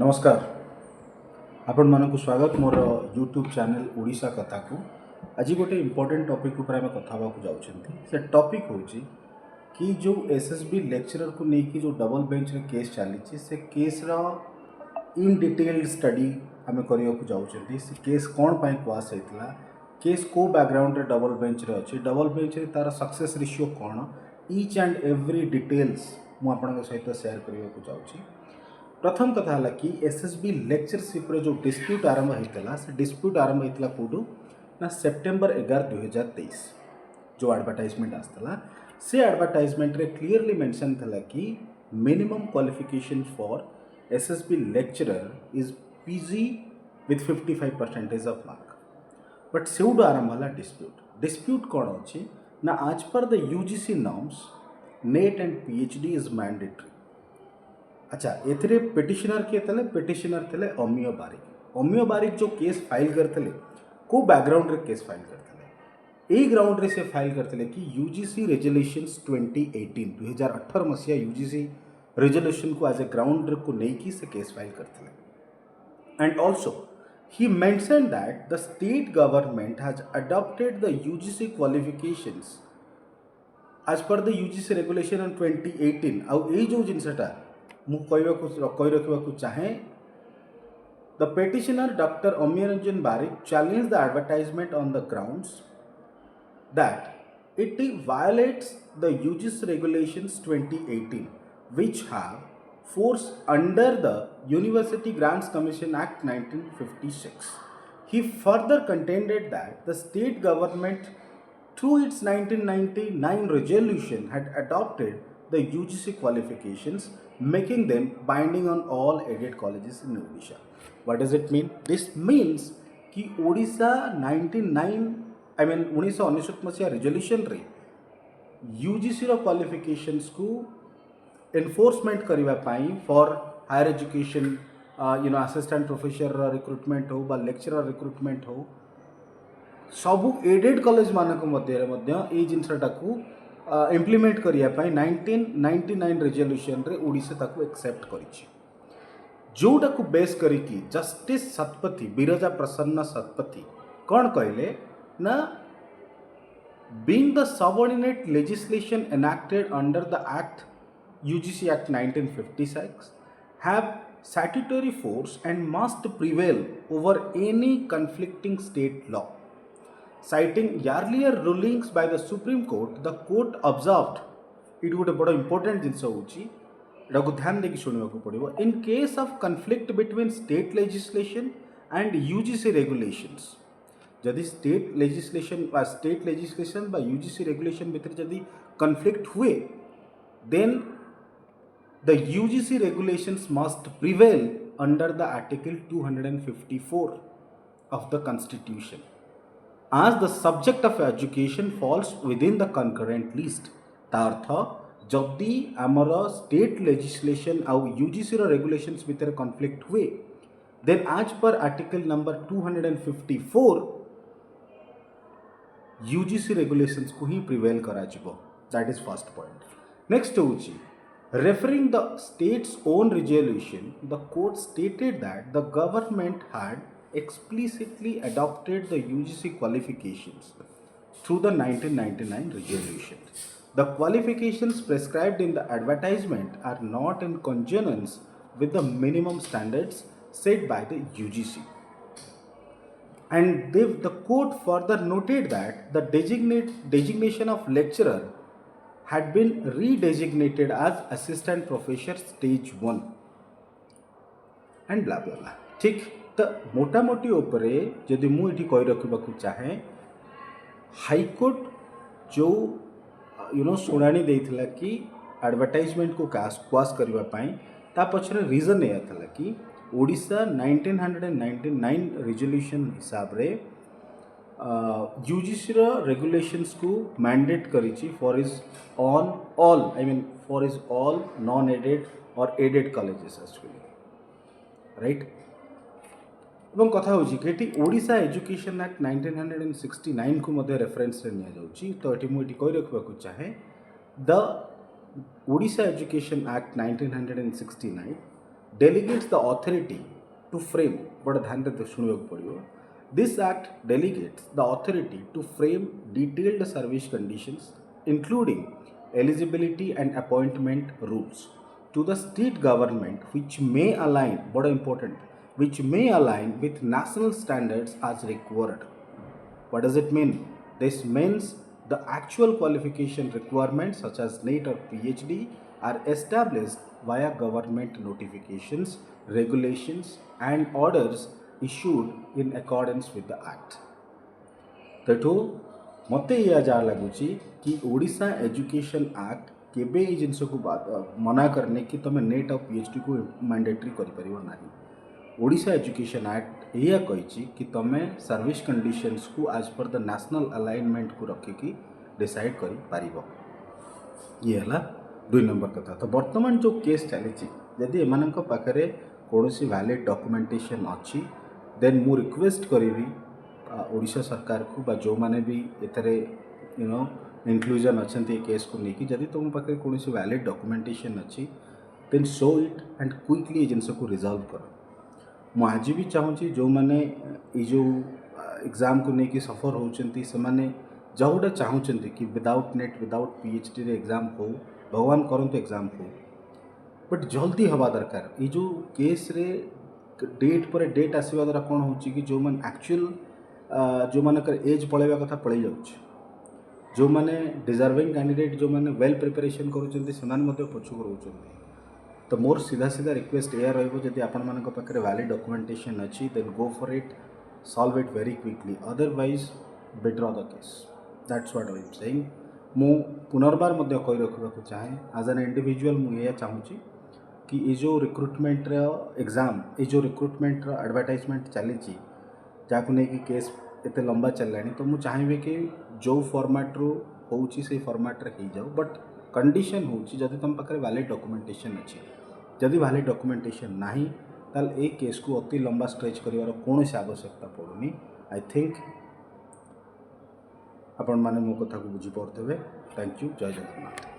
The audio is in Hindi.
नमस्कार आपण मानक स्वागत मोर यूट्यूब चैनल ओडिशा कथा को आज गोटे इम्पोर्टेंट टॉपिक ऊपर आम कथा जाऊँ से टॉपिक हूँ कि जो एसएसबी लेक्चरर को लेकिन जो डबल बेंच रे केस चली से केस इन डिटेल स्टडी आम करने जाऊँ से केस कौन पाई पास होता केस को बैकग्राउंड रे डबल बेंच रे अच्छी डबल बेंच रे तार सक्सेस रेशियो कौन ईच एंड एवरी डिटेल्स मुझे सहित सेयार करने को जाऊँ। प्रथम कथा है कि एसएसबी लेक्चरशिप रे जो डिस्प्यूट आरंभ होता से डिस्प्यूट आरंभ होता कौटू ना सेप्टेम्बर 11 2023 जो एडवर्टाइजमेंट आसला से एडवर्टाइजमेंट रे क्लीयरली मेंशन था कि minimum qualification for SSB lecturer is PG with 55% of mark but सेउडू आरंभ है डिस्प्यूट कौन अच्छी ना आज पर the UGC norms NET and PhD is mandatory. अच्छा एथिरे पिटिशनर किए थे पिटिशनर थे अमीय बारिक जो केस फाइल करते को बैकग्राउंड रे केस फाइल करते यही ग्राउंड रे से फाइल करते कि यूजीसी रेजोल्यूशंस 2018 मसीहा यूजीसी रेजोल्यूशन को एज ए ग्राउंड को लेकिन से केस फाइल करते and also he mentioned that the state government has adopted the UGC qualifications as per the UGC regulation in 2018 आउ ए जो जिनसटा मु कही रखा चाहे the petitioner doctor अमीय Ranjan Barik challenge the advertisement on the grounds that it violets the UGC regulations 2018 which have force under the University Grants Commission Act 1956. He further contended that the state government through its 1999 resolution had adopted the UGC qualifications, making them binding on all aided colleges in Odisha. What does it mean? This means कि ओडिशा 1999 मसीहा रेजोल्यूशन रे यूजीसी रो क्वालिफिकेशंस को एनफोर्समेंट करने for higher education assistant professor recruitment हो बा लेक्चरर रिक्रुटमेंट हो सबू एडेड कॉलेज मानक मध्य जिनटा को इम्प्लीमेंट करने 1999 रेजोल्यूशन रे ओडिशा ताको एक्सेप्ट करिछि जोटा को बेस करिकी जस्टिस शतपथी बिरजा प्रसन्न शतपथी कौन कहले ना being the subordinate legislation enacted under the act UGC Act 1956 have statutory force and must prevail over any conflicting state law. Citing earlier rulings by the Supreme Court, the court observed it would be important जिनस को ध्यान देकी शुणा पड़ो in case of conflict between state legislation and UGC regulations जदि स्टेट लेजिस्लेशन बा UGC रेगुलेशन भितर जदि conflict हुए then the UGC regulations must prevail under the Article 254 of the Constitution as the subject of education falls within the concurrent list. तार्थ जदि आमर स्टेट लेजिस्लेशन आउ UGC रो regulations भितर conflict हुए then as per Article number 254 UGC regulations को ही prevail करा जिवो. That is first point. Next होची referring the state's own resolution, the court stated that the government had explicitly adopted the UGC qualifications through the 1999 resolution. The qualifications prescribed in the advertisement are not in consonance with the minimum standards set by the UGC. And the court further noted that the designation of lecturer had been redesignated as assistant professor stage 1 and blah blah blah. ठीक तो मोटा मोटी उपरे जदि मुझे कही रखा चाहे हाईकोर्ट जो शुणाणी देता कि एडवर्टाइजमेंट को क्वास करने ता पछरे रीजन यह था कि ओडिशा 1999 रेजोल्यूशन हिसाब रे यूजीसी रेगुलेशंस को मैंडेट करिछि for is on all for is all non aided और एडेड कॉलेजेस एक्चुअली राइट एवं कथा होची कि ओडिशा एजुकेशन एक्ट 1969 को मध्य रेफरेंस रे निया जाउची तो एटी मुटी कहि रखबा चाहे the Odisha education act 1969 delegates the authority to frame, बड़ा ध्यान से सुनियो पड़ियो, this act delegates the authority to frame detailed service conditions including eligibility and appointment rules to the state government which may align, बड़ा important, which may align with national standards as required. What does it mean? This means the actual qualification requirements such as NEET or PhD are established via government notifications, regulations and orders issued in accordance with the act. तेठू मत या जहाँ लगुच कि ओडिशा एजुकेशन एक्ट केबे ये जिनस को मना करने कि तुम नेट और पीएचडी को मैंडेटरी कर ओडिशा एजुकेशन एक्ट यह कही कि तुम सर्विस कंडीशंस को as per the national alignment को रखिकी डिसाइड कर पार। ये है 2 नंबर कथा। तो बर्तमान जो केस चली जदि एम पाखे कौन वैलिड डॉक्यूमेंटेशन अच्छी देन मु रिक्वेस्ट करी ओडिशा सरकार को बा जो माने भी एथरे इंक्लूजन अच्छा केस को लेकिन जदि तुम पाखे कौन वैलिड डॉक्यूमेंटेशन अच्छी then show it and quickly जिनस को रिजॉल्व कर। मु आज भी चाहूँगी जो मैंने ये जो एग्जाम को लेकिन सफर होती से जोटा चाहते कि विदाउट नेट विदाउट पीएचडी रे एग्जाम हो, भगवान करंतु एग्जाम हो, बट जल्दी हवा दरकार। ये जो केस रे डेट पर डेट आसवा द्वारा कौन हो कि जो मैंने एक्चुअल जो मानकर एज पलैया कथा पलि जाऊँ, जो मैंने डिजर्विंग कैंडिडेट जो मैंने वेल प्रिपरेशन करुँच पछुक रोच। तो मोर सीधा सीधा रिक्वेस्ट या रही आपण मान पाखे वैलिड डॉक्यूमेंटेशन अच्छी then go for it, solve it very quickly, otherwise withdraw the case. That's what I am saying. मु पुनर्बार कही रखा चाहे एज एन इंडिविजुअल मुझे चाहूँगी कि ये जो रिक्रुटमेंट एग्जाम ये जो रिक्रुटमेंट एडवर्टाइजमेंट चली जहाँ नहीं कि केस एत लंबा चललानी, तो मुझे चाहिए कि जो फॉर्मेट रू हो फॉर्मेट रे हो जाओ, बट कंडीशन हूँ जदि तुम पाखे वैलिड डॉक्यूमेंटेशन अच्छी, जदि वैलिड डॉक्यूमेंटेशन नहीं ताल ए केस को अति लंबा स्ट्रेच कर कौन आवश्यकता पड़ूनी। आई थिंक आपण मैंने मो कथा को बुझीपे। Thank you. जय जगन्नाथ।